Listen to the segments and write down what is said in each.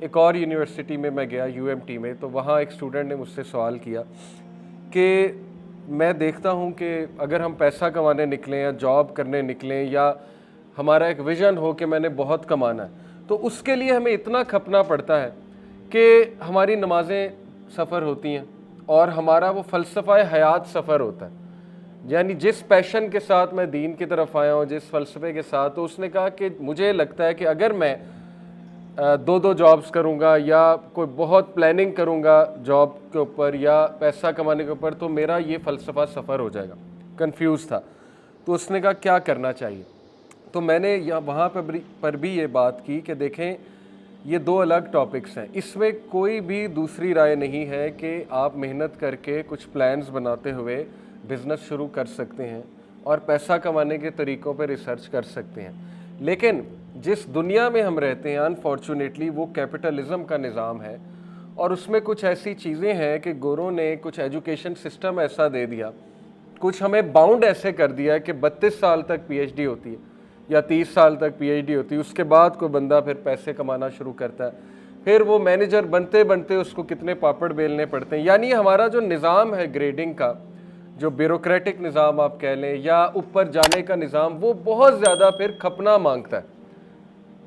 ایک اور یونیورسٹی میں میں گیا UMT میں, تو وہاں ایک اسٹوڈنٹ نے مجھ سے سوال کیا کہ میں دیکھتا ہوں کہ اگر ہم پیسہ کمانے نکلیں یا جاب کرنے نکلیں یا ہمارا ایک ویژن ہو کہ میں نے بہت کمانا ہے, تو اس کے لیے ہمیں اتنا کھپنا پڑتا ہے کہ ہماری نمازیں سفر ہوتی ہیں اور ہمارا وہ فلسفہ حیات سفر ہوتا ہے. یعنی جس پیشن کے ساتھ میں دین کی طرف آیا ہوں, جس فلسفے کے ساتھ, تو اس نے کہا کہ مجھے لگتا ہے کہ اگر میں 2 جابز کروں گا یا کوئی بہت پلاننگ کروں گا جاب کے اوپر یا پیسہ کمانے کے اوپر, تو میرا یہ فلسفہ سفر ہو جائے گا. کنفیوز تھا. تو اس نے کہا کیا کرنا چاہیے. تو میں نے وہاں پر بھی یہ بات کی کہ دیکھیں یہ 2 الگ ٹاپکس ہیں, اس میں کوئی بھی دوسری رائے نہیں ہے کہ آپ محنت کر کے کچھ پلانز بناتے ہوئے بزنس شروع کر سکتے ہیں اور پیسہ کمانے کے طریقوں پہ ریسرچ کر سکتے ہیں. لیکن جس دنیا میں ہم رہتے ہیں انفارچونیٹلی وہ کیپٹلزم کا نظام ہے, اور اس میں کچھ ایسی چیزیں ہیں کہ گوروں نے کچھ ایجوکیشن سسٹم ایسا دے دیا, کچھ ہمیں باؤنڈ ایسے کر دیا ہے کہ 32 سال تک PhD ہوتی ہے یا 30 سال تک PhD ہوتی ہے, اس کے بعد کوئی بندہ پھر پیسے کمانا شروع کرتا ہے, پھر وہ مینیجر بنتے بنتے اس کو کتنے پاپڑ بیلنے پڑتے ہیں. یعنی ہمارا جو نظام ہے گریڈنگ کا, جو بیوروکریٹک نظام آپ کہہ لیں یا اوپر جانے کا نظام, وہ بہت زیادہ پھر کھپنا مانگتا ہے,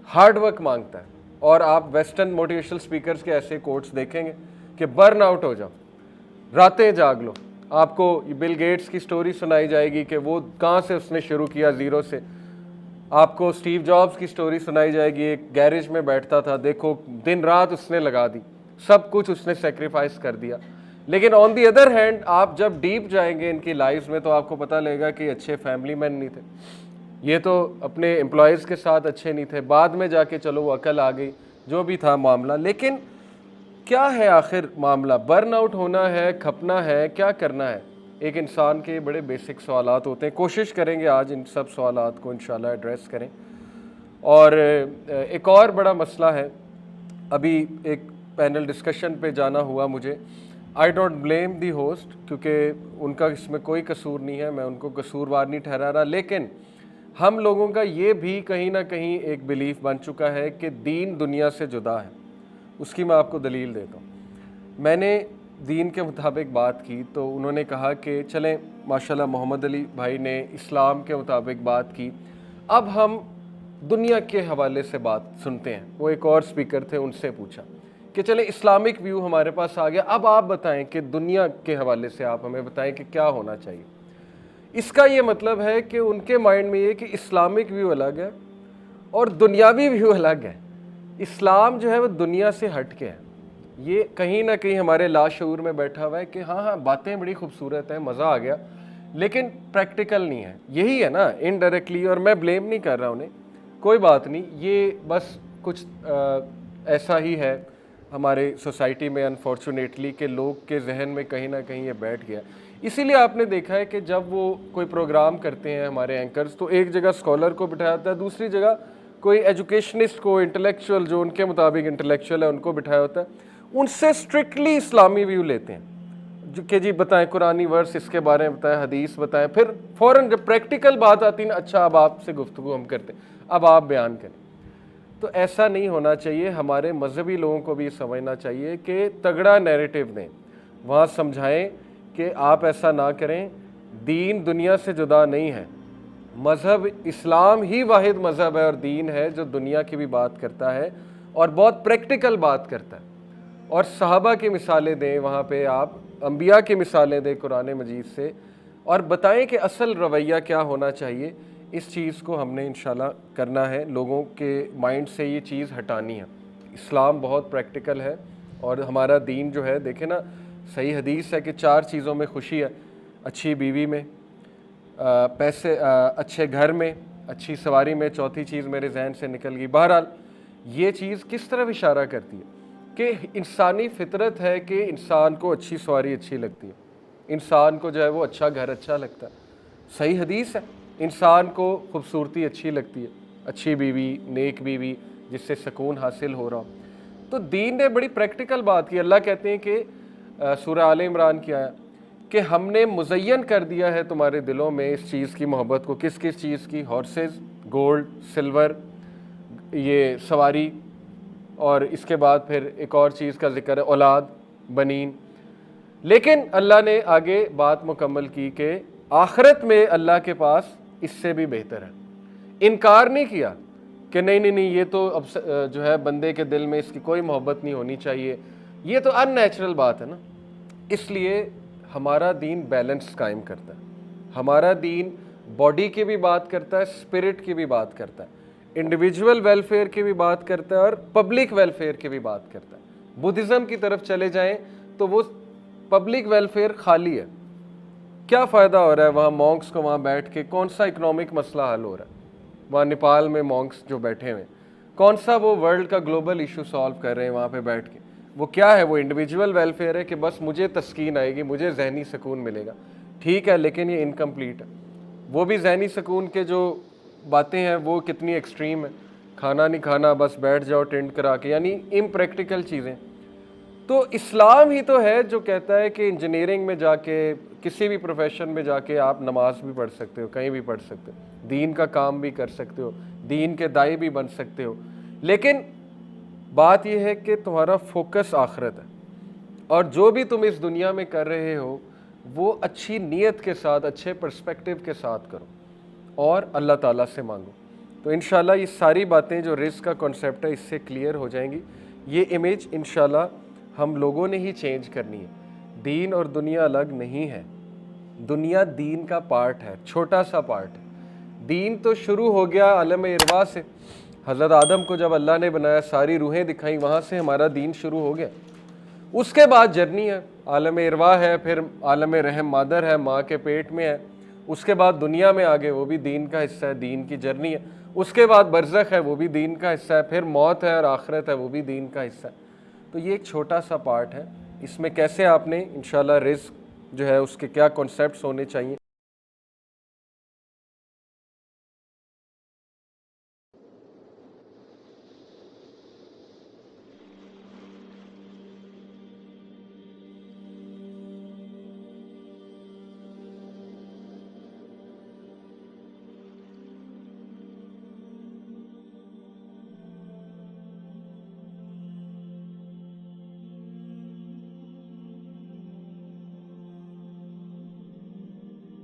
ہارڈ ورک مانگتا ہے. اور آپ ویسٹرن موٹیویشنل سپیکرز کے ایسے کوٹس دیکھیں گے کہ برن آؤٹ ہو جاؤ, راتیں جاگ لو. آپ کو بل گیٹس کی سٹوری سنائی جائے گی کہ وہ کہاں سے اس نے شروع کیا, زیرو سے. آپ کو اسٹیو جابز کی سٹوری سنائی جائے گی, ایک گیریج میں بیٹھتا تھا, دیکھو دن رات اس نے لگا دی, سب کچھ اس نے سیکریفائس کر دیا. لیکن آن دی ادر ہینڈ آپ جب ڈیپ جائیں گے ان کی لائفز میں تو آپ کو پتہ لگے گا کہ اچھے فیملی مین نہیں تھے, یہ تو اپنے امپلائیز کے ساتھ اچھے نہیں تھے, بعد میں جا کے چلو وہ عقل آ گئی, جو بھی تھا معاملہ. لیکن کیا ہے آخر معاملہ؟ برن آؤٹ ہونا ہے, کھپنا ہے, کیا کرنا ہے؟ ایک انسان کے بڑے بیسک سوالات ہوتے ہیں. کوشش کریں گے آج ان سب سوالات کو انشاءاللہ ایڈریس کریں. اور ایک اور بڑا مسئلہ ہے, ابھی ایک پینل ڈسکشن پہ جانا ہوا مجھے. I don't blame the host, کیونکہ ان کا اس میں کوئی قصور نہیں ہے, میں ان کو قصوروار نہیں ٹھہرا رہا. لیکن ہم لوگوں کا یہ بھی کہیں نہ کہیں ایک بلیف بن چکا ہے کہ دین دنیا سے جدا ہے. اس کی میں آپ کو دلیل دیتا ہوں. میں نے دین کے مطابق بات کی تو انہوں نے کہا کہ چلیں ماشاءاللہ محمد علی بھائی نے اسلام کے مطابق بات کی, اب ہم دنیا کے حوالے سے بات سنتے ہیں. وہ ایک اور سپیکر تھے, ان سے پوچھا کہ چلیں اسلامک ویو ہمارے پاس آ گیا, اب آپ بتائیں کہ دنیا کے حوالے سے آپ ہمیں بتائیں کہ کیا ہونا چاہیے. اس کا یہ مطلب ہے کہ ان کے مائنڈ میں یہ کہ اسلامک ویو الگ ہے اور دنیاوی ویو الگ ہے. اسلام جو ہے وہ دنیا سے ہٹ کے ہے. یہ کہیں نہ کہیں ہمارے لاشعور میں بیٹھا ہوا ہے کہ ہاں باتیں بڑی خوبصورت ہیں, مزہ آ گیا, لیکن پریکٹیکل نہیں ہے. یہی ہے نا انڈائریکٹلی, اور میں بلیم نہیں کر رہا انہیں, کوئی بات نہیں, یہ بس کچھ ایسا ہی ہے ہمارے سوسائٹی میں انفارچونیٹلی کہ لوگ کے ذہن میں کہیں نہ کہیں یہ بیٹھ گیا. اسی لیے آپ نے دیکھا ہے کہ جب وہ کوئی پروگرام کرتے ہیں ہمارے اینکرز, تو ایک جگہ اسکالر کو بٹھایا ہوتا ہے, دوسری جگہ کوئی ایجوکیشنسٹ کو, انٹلیکچوئل جو ان کے مطابق انٹلیکچوئل ہے ان کو بٹھایا ہوتا ہے. ان سے اسٹرکٹلی اسلامی ویو لیتے ہیں جو کہ جی بتائیں قرآنی ورس اس کے بارے میں بتائیں, حدیث بتائیں, پھر فوراً جب پریکٹیکل بات آتی ہے اچھا اب آپ سے گفتگو ہم کرتے ہیں, اب آپ بیان کریں. تو ایسا نہیں ہونا چاہیے. ہمارے مذہبی لوگوں کو بھی سمجھنا چاہیے کہ تگڑا نیریٹو دیں, وہاں سمجھائیں کہ آپ ایسا نہ کریں. دین دنیا سے جدا نہیں ہے, مذہب اسلام ہی واحد مذہب ہے اور دین ہے جو دنیا کی بھی بات کرتا ہے اور بہت پریکٹیکل بات کرتا ہے. اور صحابہ کی مثالیں دیں, وہاں پہ آپ انبیاء کی مثالیں دیں قرآن مجید سے, اور بتائیں کہ اصل رویہ کیا ہونا چاہیے. اس چیز کو ہم نے انشاءاللہ کرنا ہے, لوگوں کے مائنڈ سے یہ چیز ہٹانی ہے. اسلام بہت پریکٹیکل ہے اور ہمارا دین جو ہے دیکھیں نا, صحیح حدیث ہے کہ 4 چیزوں میں خوشی ہے, اچھی بیوی میں, پیسے, اچھے گھر میں, اچھی سواری میں, چوتھی چیز میرے ذہن سے نکل گئی. بہرحال یہ چیز کس طرف اشارہ کرتی ہے کہ انسانی فطرت ہے کہ انسان کو اچھی سواری اچھی لگتی ہے, انسان کو جو ہے وہ اچھا گھر اچھا لگتا ہے. صحیح حدیث ہے, انسان کو خوبصورتی اچھی لگتی ہے, اچھی بیوی, نیک بیوی جس سے سکون حاصل ہو رہا ہو. تو دین نے بڑی پریکٹیکل بات کی. اللہ کہتے ہیں کہ سورہ آل عمران کی آیا کہ ہم نے مزین کر دیا ہے تمہارے دلوں میں اس چیز کی محبت کو. کس کس چیز کی؟ ہارسز, گولڈ, سلور, یہ سواری, اور اس کے بعد پھر ایک اور چیز کا ذکر ہے اولاد بنین. لیکن اللہ نے آگے بات مکمل کی کہ آخرت میں اللہ کے پاس اس سے بھی بہتر ہے. انکار نہیں کیا کہ نہیں یہ تو اب جو ہے بندے کے دل میں اس کی کوئی محبت نہیں ہونی چاہیے, یہ تو ان نیچرل بات ہے نا. اس لیے ہمارا دین بیلنس قائم کرتا ہے. ہمارا دین باڈی کی بھی بات کرتا ہے, اسپرٹ کی بھی بات کرتا ہے, انڈیویجول ویلفیئر کی بھی بات کرتا ہے اور پبلک ویلفیئر کی بھی بات کرتا ہے. بدھزم کی طرف چلے جائیں تو وہ پبلک ویلفیئر خالی ہے. کیا فائدہ ہو رہا ہے وہاں مونکس کو وہاں بیٹھ کے, کون سا اکنامک مسئلہ حل ہو رہا ہے وہاں نیپال میں مونکس جو بیٹھے ہوئے, کون سا وہ ورلڈ کا گلوبل ایشو سالو کر رہے ہیں وہاں پہ بیٹھ کے. وہ کیا ہے, وہ انڈیویجول ویلفیئر ہے کہ بس مجھے تسکین آئے گی, مجھے ذہنی سکون ملے گا. ٹھیک ہے, لیکن یہ انکمپلیٹ ہے. وہ بھی ذہنی سکون کے جو باتیں ہیں وہ کتنی ایکسٹریم ہیں, کھانا نہیں کھانا بس بیٹھ جاؤ ٹینٹ کرا کے, یعنی امپریکٹیکل چیزیں. تو اسلام ہی تو ہے جو کہتا ہے کہ انجینئرنگ میں جا کے, کسی بھی پروفیشن میں جا کے آپ نماز بھی پڑھ سکتے ہو, کہیں بھی پڑھ سکتے ہو, دین کا کام بھی کر سکتے ہو, دین کے داعی بھی بن سکتے ہو. لیکن بات یہ ہے کہ تمہارا فوکس آخرت ہے, اور جو بھی تم اس دنیا میں کر رہے ہو وہ اچھی نیت کے ساتھ, اچھے پرسپیکٹیو کے ساتھ کرو اور اللہ تعالیٰ سے مانگو. تو انشاءاللہ یہ ساری باتیں جو رزق کا کنسیپٹ ہے اس سے کلیئر ہو جائیں گی. یہ امیج انشاءاللہ ہم لوگوں نے ہی چینج کرنی ہے. دین اور دنیا الگ نہیں ہے, دنیا دین کا پارٹ ہے, چھوٹا سا پارٹ ہے. دین تو شروع ہو گیا عالم ارواح سے. حضرت آدم کو جب اللہ نے بنایا, ساری روحیں دکھائیں, وہاں سے ہمارا دین شروع ہو گیا. اس کے بعد جرنی ہے, عالم ارواح ہے, پھر عالم رحم مادر ہے, ماں کے پیٹ میں ہے, اس کے بعد دنیا میں آگے, وہ بھی دین کا حصہ ہے, دین کی جرنی ہے. اس کے بعد برزخ ہے, وہ بھی دین کا حصہ ہے, پھر موت ہے اور آخرت ہے, وہ بھی دین کا حصہ ہے. تو یہ ایک چھوٹا سا پارٹ ہے. اس میں کیسے آپ نے انشاءاللہ رزق جو ہے اس کے کیا کنسیپٹس ہونے چاہیے